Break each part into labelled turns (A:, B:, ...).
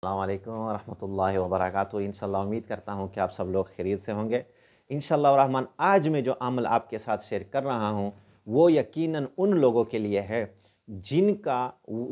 A: السلام علیکم ورحمۃ اللہ وبرکاتہ۔ انشاءاللہ امید کرتا ہوں کہ آپ سب لوگ خیریت سے ہوں گے۔ انشاءاللہ الرحمن آج میں جو عمل آپ کے ساتھ شیئر کر رہا ہوں وہ یقیناً ان لوگوں کے لیے ہے جن کا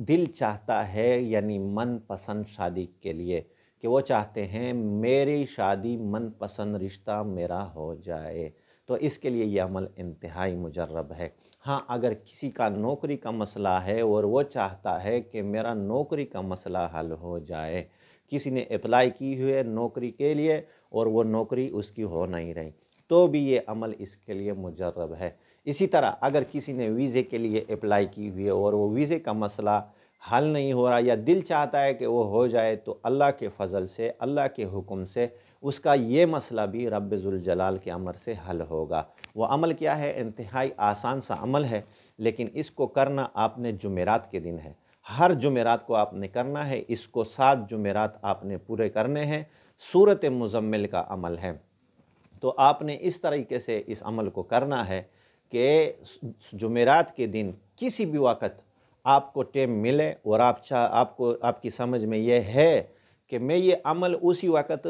A: دل چاہتا ہے، یعنی من پسند شادی کے لیے، کہ وہ چاہتے ہیں میری شادی من پسند رشتہ میرا ہو جائے، تو اس کے لیے یہ عمل انتہائی مجرب ہے۔ ہاں، اگر کسی کا نوکری کا مسئلہ ہے اور وہ چاہتا ہے کہ میرا نوکری کا مسئلہ حل ہو جائے، کسی نے اپلائی کی ہوئے نوکری کے لیے اور وہ نوکری اس کی ہو نہیں رہی، تو بھی یہ عمل اس کے لیے مجرب ہے۔ اسی طرح اگر کسی نے ویزے کے لیے اپلائی کی ہوئی ہے اور وہ ویزے کا مسئلہ حل نہیں ہو رہا یا دل چاہتا ہے کہ وہ ہو جائے، تو اللہ کے فضل سے، اللہ کے حکم سے اس کا یہ مسئلہ بھی رب ذوالجلال کے امر سے حل ہوگا۔ وہ عمل کیا ہے؟ انتہائی آسان سا عمل ہے، لیکن اس کو کرنا آپ نے جمعرات کے دن ہے۔ ہر جمعرات کو آپ نے کرنا ہے، اس کو 7 جمعرات آپ نے پورے کرنے ہیں۔ سورۃ مزمل کا عمل ہے، تو آپ نے اس طریقے سے اس عمل کو کرنا ہے کہ جمعرات کے دن کسی بھی وقت آپ کو ٹائم ملے اور آپ کی سمجھ میں یہ ہے کہ میں یہ عمل اسی وقت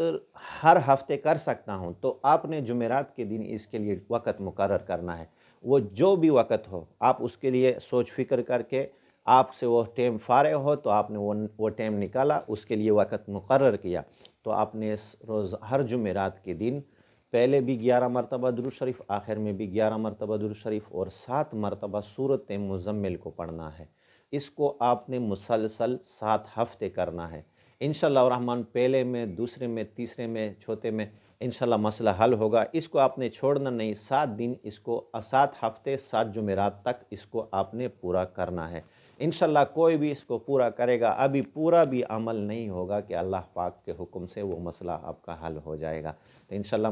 A: ہر ہفتے کر سکتا ہوں، تو آپ نے جمعرات کے دن اس کے لیے وقت مقرر کرنا ہے۔ وہ جو بھی وقت ہو، آپ اس کے لیے سوچ فکر کر کے آپ سے وہ ٹائم فارغ ہو تو آپ نے وہ ٹائم نکالا، اس کے لیے وقت مقرر کیا، تو آپ نے اس روز ہر جمعرات کے دن پہلے بھی 11 مرتبہ درود شریف، آخر میں بھی 11 مرتبہ درود شریف اور 7 مرتبہ سورۃ مزمل کو پڑھنا ہے۔ اس کو آپ نے مسلسل 7 ہفتے کرنا ہے۔ انشاءاللہ الرحمن پہلے میں، دوسرے میں، تیسرے میں، چوتھے میں انشاءاللہ مسئلہ حل ہوگا۔ اس کو آپ نے چھوڑنا نہیں، 7 دن اس کو، 7 ہفتے 7 جمعرات تک اس کو آپ نے پورا کرنا ہے۔ انشاءاللہ کوئی بھی اس کو پورا کرے گا، ابھی پورا بھی عمل نہیں ہوگا کہ اللہ پاک کے حکم سے وہ مسئلہ آپ کا حل ہو جائے گا۔ تو انشاءاللہ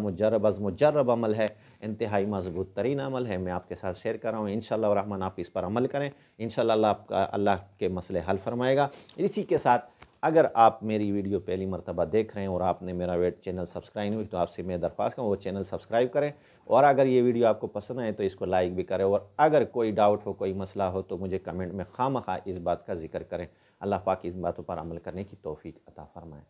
A: مجرب عمل ہے، انتہائی مضبوط ترین عمل ہے، میں آپ کے ساتھ شیئر کر رہا ہوں۔ انشاءاللہ الرحمن آپ اس پر عمل کریں، انشاءاللہ اللہ کے مسئلے حل فرمائے گا۔ اسی کے ساتھ اگر آپ میری ویڈیو پہلی مرتبہ دیکھ رہے ہیں اور آپ نے میرا چینل سبسکرائب نہیں ہوئی، تو آپ سے میں درخواست کروں وہ چینل سبسکرائب کریں، اور اگر یہ ویڈیو آپ کو پسند آئے تو اس کو لائک بھی کریں، اور اگر کوئی ڈاؤٹ ہو، کوئی مسئلہ ہو تو مجھے کمنٹ میں خواہ مخواہ اس بات کا ذکر کریں۔ اللہ پاک اس باتوں پر عمل کرنے کی توفیق عطا فرمائے۔